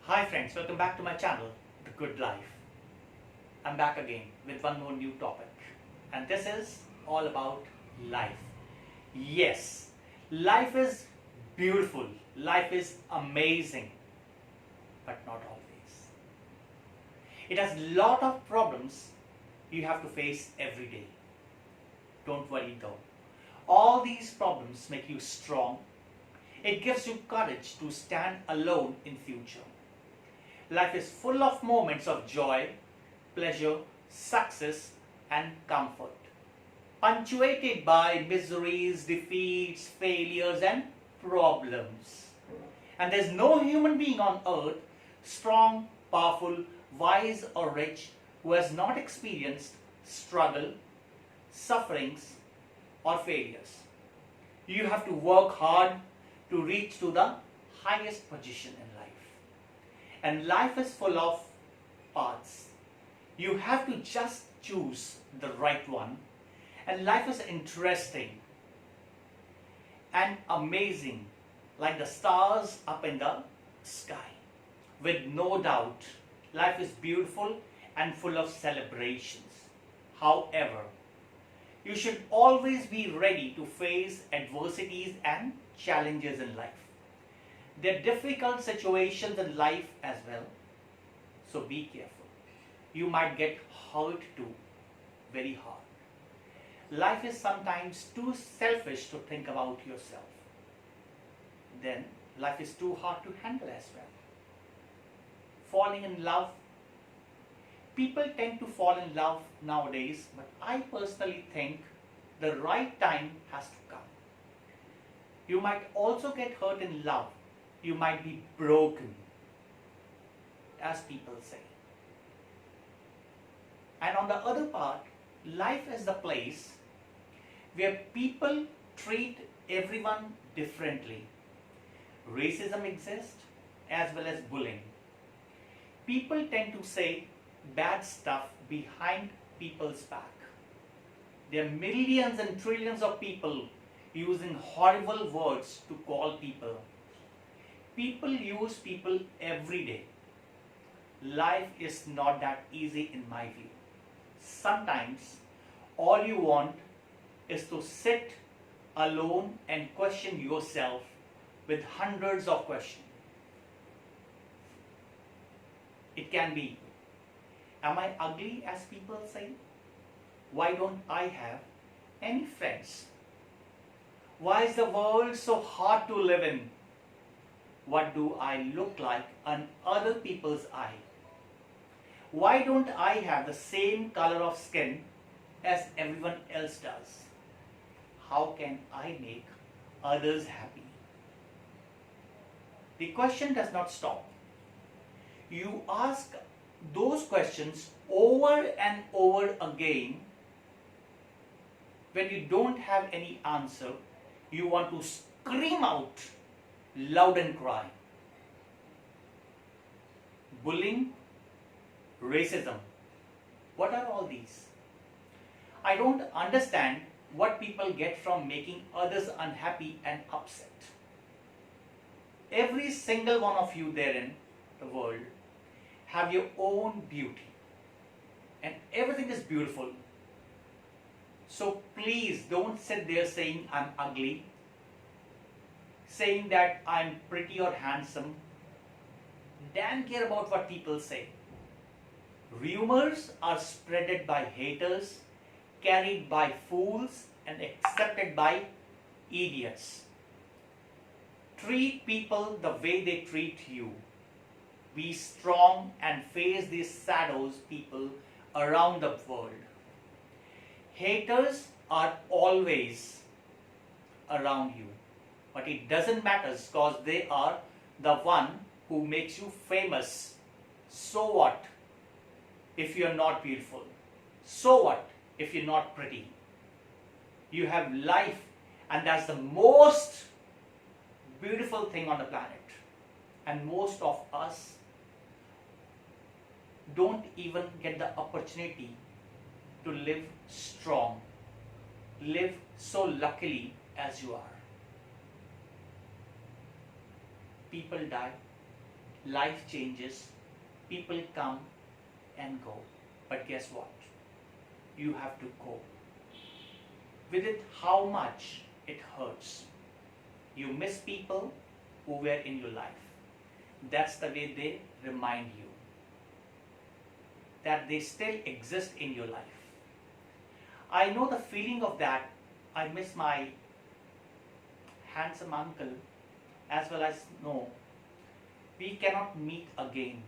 Hi friends, welcome back to my channel, The Good Life. I'm back again with one more new topic, and this is all about life. Yes, life is beautiful, life is amazing, but not always. It has a lot of problems you have to face every day. Don't worry though. All these problems make you strong. It gives you courage to stand alone in future. Life is full of moments of joy, pleasure, success, and comfort, punctuated by miseries, defeats, failures, and problems. And there's no human being on earth, strong, powerful, wise, or rich, who has not experienced struggle, sufferings, or failures. You have to work hard to reach to the highest position in life. And life is full of paths. You have to just choose the right one. And life is interesting and amazing, like the stars up in the sky. With no doubt, life is beautiful and full of celebrations. However, you should always be ready to face adversities and challenges in life. There are difficult situations in life as well, so be careful. You might get hurt too, very hard. Life is sometimes too selfish to think about yourself. Then life is too hard to handle as well. Falling in love. People tend to fall in love nowadays, but I personally think the right time has to come. You might also get hurt in love. You might be broken, as people say. And on the other part, life is the place where people treat everyone differently. Racism exists as well as bullying. People tend to say bad stuff behind people's back. There are millions and trillions of people using horrible words to call people. People use people every day. Life is not that easy in my view. Sometimes all you want is to sit alone and question yourself with hundreds of questions. It can be, am I ugly as people say? Why don't I have any friends? Why is the world so hard to live in? What do I look like on other people's eye? Why don't I have the same color of skin as everyone else does? How can I make others happy? The question does not stop. You ask those questions over and over again. When you don't have any answer, you want to scream out loud and cry. Bullying, racism, what are all these? I don't understand what people get from making others unhappy and upset. Every single one of you there in the world have your own beauty, and everything is beautiful. So please don't sit there saying I'm ugly, saying that I'm pretty or handsome. Damn care about what people say. Rumors are spreaded by haters, carried by fools, and accepted by idiots. Treat people the way they treat you. Be strong and face these shadows people around the world. Haters are always around you. But it doesn't matter because they are the one who makes you famous. So what if you're not beautiful? So what if you're not pretty? You have life, and that's the most beautiful thing on the planet. And most of us don't even get the opportunity to live strong, live so luckily as you are. people die, life changes, people come and go. But guess what? You have to go. With it, how much it hurts. You miss people who were in your life. That's the way they remind you that they still exist in your life. I know the feeling of that. I miss my handsome uncle, as well as know we cannot meet again.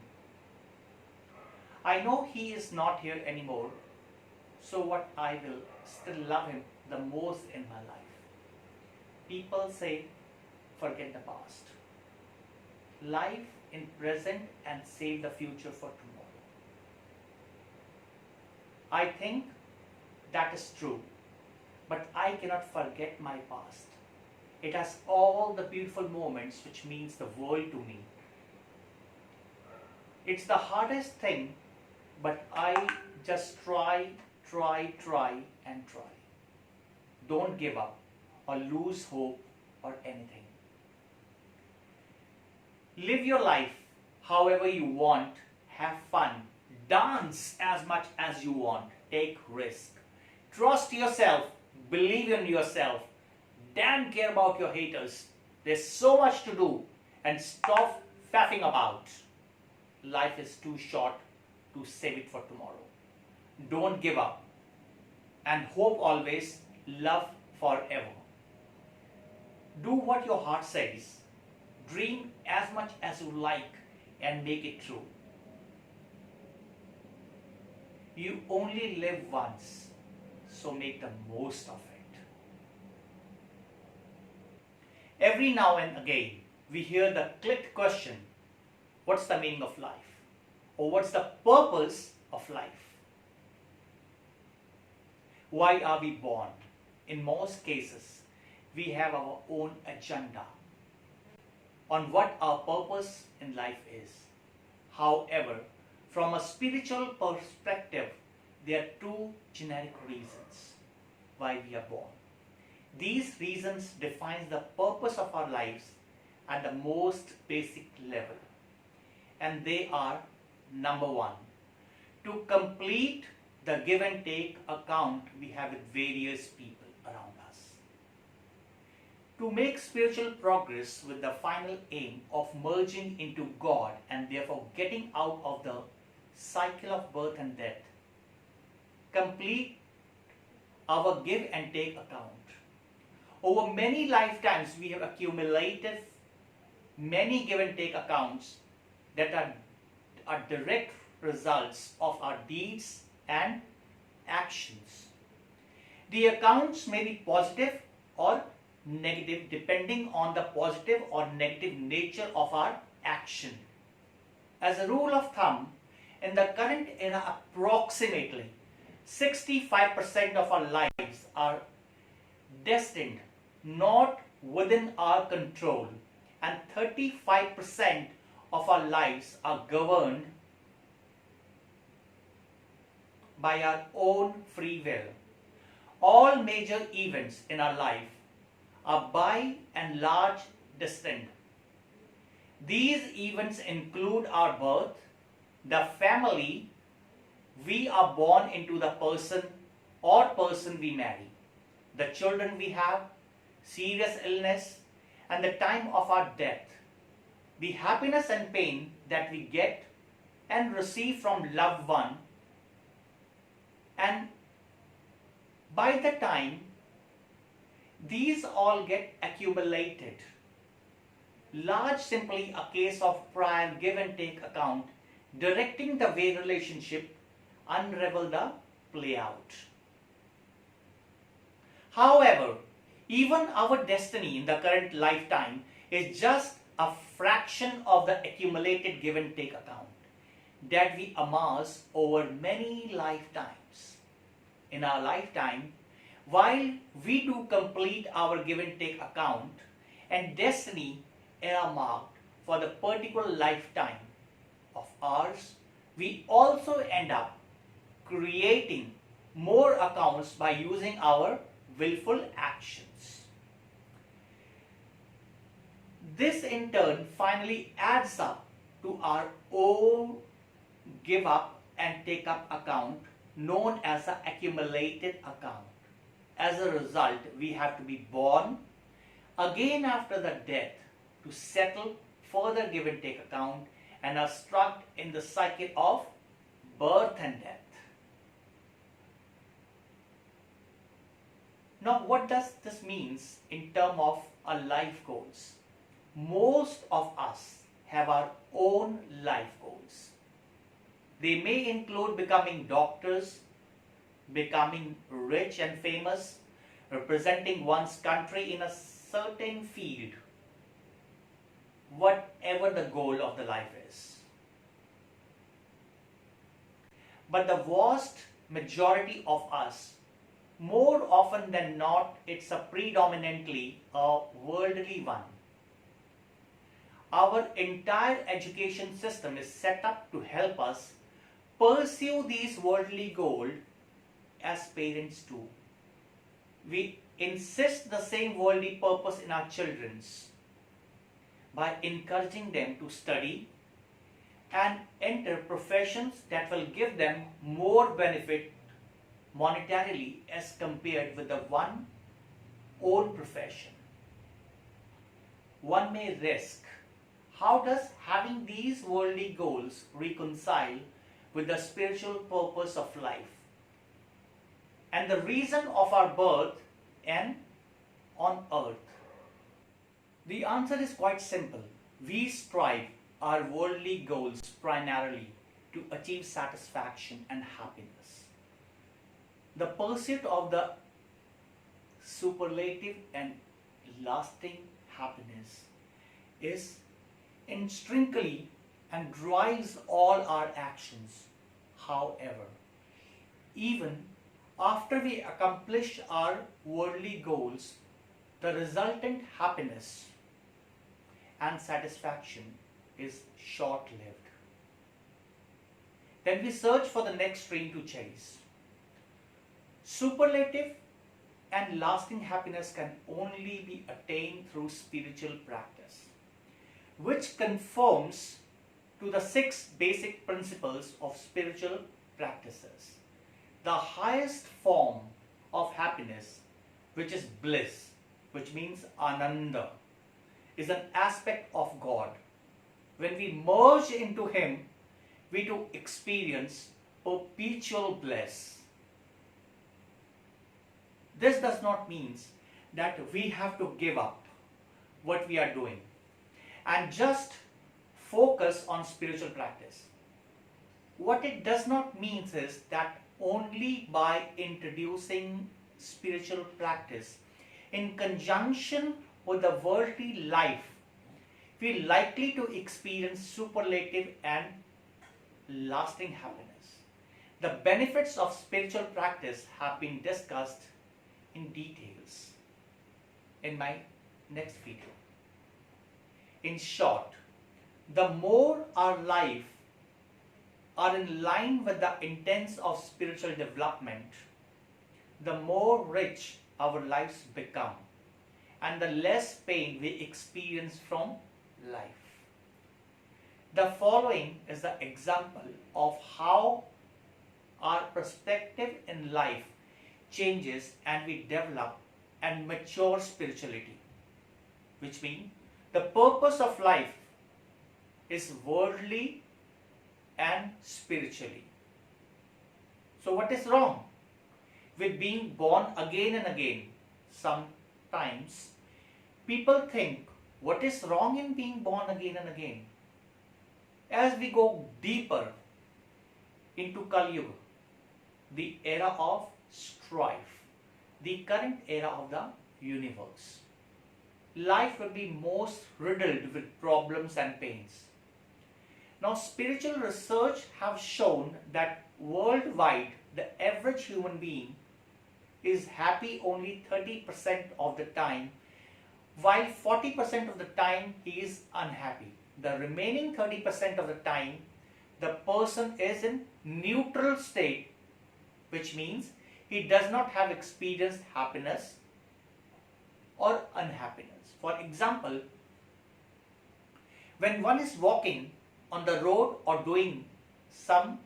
I know he is not here anymore, so what, I will still love him the most in my life. People say, forget the past. Live in present and save the future for tomorrow. I think that is true, but I cannot forget my past. It has all the beautiful moments which means the world to me. It's the hardest thing, but I just try and try. Don't give up or lose hope or anything. Live your life however you want, have fun, dance as much as you want, take risk. Trust yourself, believe in yourself, damn care about your haters. There's so much to do, and stop faffing about. Life is too short to save it for tomorrow. Don't give up, and hope always, love forever. Do what your heart says. Dream as much as you like and make it true. You only live once, so make the most of it. Every now and again, we hear the clicked question, what's the meaning of life? Or what's the purpose of life? Why are we born? In most cases, we have our own agenda on what our purpose in life is. However, from a spiritual perspective, there are two generic reasons why we are born. These reasons define the purpose of our lives at the most basic level. And they are, number one, to complete the give and take account we have with various people around us. To make spiritual progress with the final aim of merging into God and therefore getting out of the cycle of birth and death. Complete our give and take account. Over many lifetimes we have accumulated many give and take accounts that are direct results of our deeds and actions. The accounts may be positive or negative depending on the positive or negative nature of our action. As a rule of thumb, in the current era, approximately 65% of our lives are destined not within our control, and 35% of our lives are governed by our own free will. All major events in our life are by and large destined. These events include our birth, the family we are born into, the person or person we marry, the children we have, serious illness, and the time of our death, the happiness and pain that we get and receive from loved one, and by the time these all get accumulated, large simply a case of prior give and take account directing the way relationship unravel the play out. However, even our destiny in the current lifetime is just a fraction of the accumulated give and take account that we amass over many lifetimes. In our lifetime, while we do complete our give and take account and destiny era marked for the particular lifetime of ours, we also end up creating more accounts by using our willful actions. This in turn finally adds up to our own give up and take up account known as the accumulated account. As a result, we have to be born again after the death to settle further give and take account and are stuck in the cycle of birth and death. Now, what does this mean in terms of our life goals? Most of us have our own life goals. They may include becoming doctors, becoming rich and famous, representing one's country in a certain field, whatever the goal of the life is. But the vast majority of us, more often than not, it's a predominantly a worldly one. Our entire education system is set up to help us pursue these worldly goals as parents do. We insist the same worldly purpose in our children's by encouraging them to study and enter professions that will give them more benefit monetarily as compared with the one own profession. One may risk, how does having these worldly goals reconcile with the spiritual purpose of life and the reason of our birth and on earth? The answer is quite simple. We strive our worldly goals primarily to achieve satisfaction and happiness. The pursuit of the superlative and lasting happiness is intrinsically and drives all our actions. However, even after we accomplish our worldly goals, the resultant happiness and satisfaction is short-lived. Then we search for the next stream to chase. Superlative and lasting happiness can only be attained through spiritual practice, which conforms to the 6 basic principles of spiritual practices. The highest form of happiness, which is bliss, which means ananda, is an aspect of God. When we merge into Him, we do experience perpetual bliss. This does not mean that we have to give up what we are doing and just focus on spiritual practice. What it does not mean is that only by introducing spiritual practice in conjunction with the worldly life, we are likely to experience superlative and lasting happiness. The benefits of spiritual practice have been discussed in details in my next video. In short, the more our life are in line with the intents of spiritual development, the more rich our lives become and the less pain we experience from life. The following is the example of how our perspective in life changes and we develop and mature spirituality, which means the purpose of life is worldly and spiritually. So what is wrong with being born again and again? Sometimes people think, what is wrong in being born again and again? As we go deeper into Kali Yuga, the era of strife, the current era of the universe, life will be most riddled with problems and pains. Now, spiritual research have shown that worldwide, the average human being is happy only 30% of the time, while 40% of the time he is unhappy. The remaining 30% of the time, the person is in neutral state, which means he does not have experienced happiness or unhappiness. For example, When one is walking on the road or doing some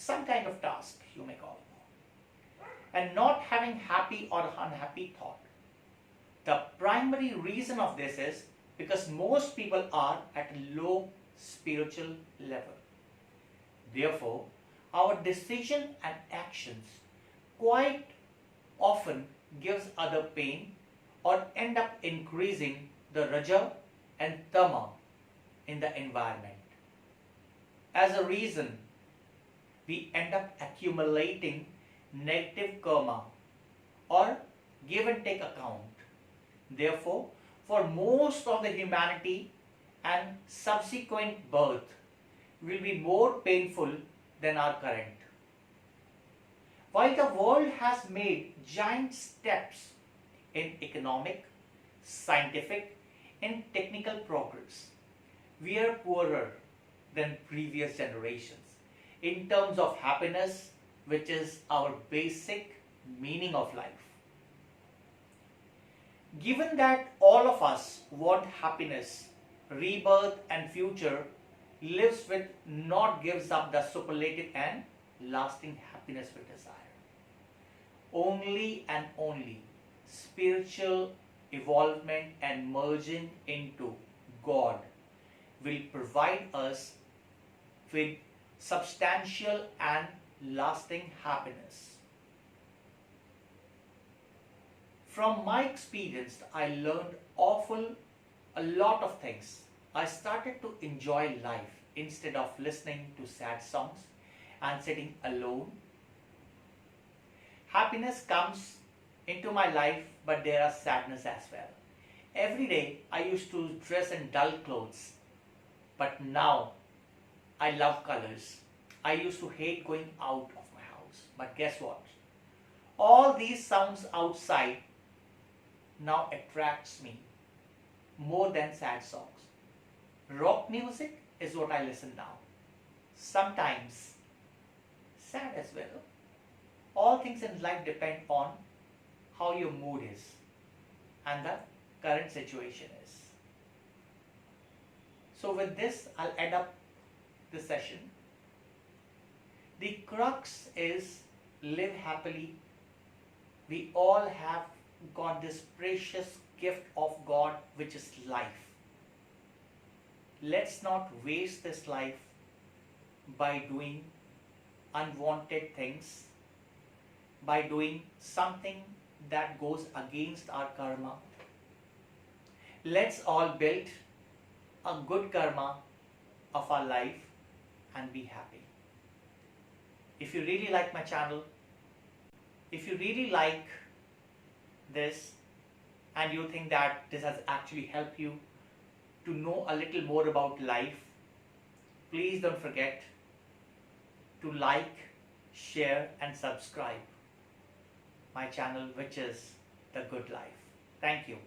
kind of task, you may call it, and not having happy or unhappy thought. The primary reason of this is because most people are at a low spiritual level. Therefore, our decision and actions quite often gives other pain or end up increasing the raja and tama in the environment. As a reason, we end up accumulating negative karma or give and take account. Therefore, for most of the humanity and subsequent birth will be more painful than our current. While the world has made giant steps in economic, scientific, and technical progress, we are poorer than previous generations in terms of happiness, which is our basic meaning of life. Given that all of us want happiness, rebirth and future lives with not gives up the superlative and lasting happiness we desire. Only and only spiritual evolvement and merging into God will provide us with substantial and lasting happiness. From my experience, I learned a lot of things. I started to enjoy life instead of listening to sad songs and sitting alone. Happiness comes into my life, but there are sadness as well. Every day I used to dress in dull clothes, but now I love colors. I used to hate going out of my house, but guess what? All these sounds outside now attracts me more than sad songs. Rock music is what I listen now. Sometimes sad as well. All things in life depend on how your mood is and the current situation is. So with this, I'll end up the session. The crux is live happily. We all have got this precious gift of God, which is life. Let's not waste this life by doing unwanted things, by doing something that goes against our karma. Let's all build a good karma of our life and be happy. If you really like my channel, if you really like this and you think that this has actually helped you to know a little more about life, please don't forget to like, share and subscribe my channel, which is The Good Life. Thank you.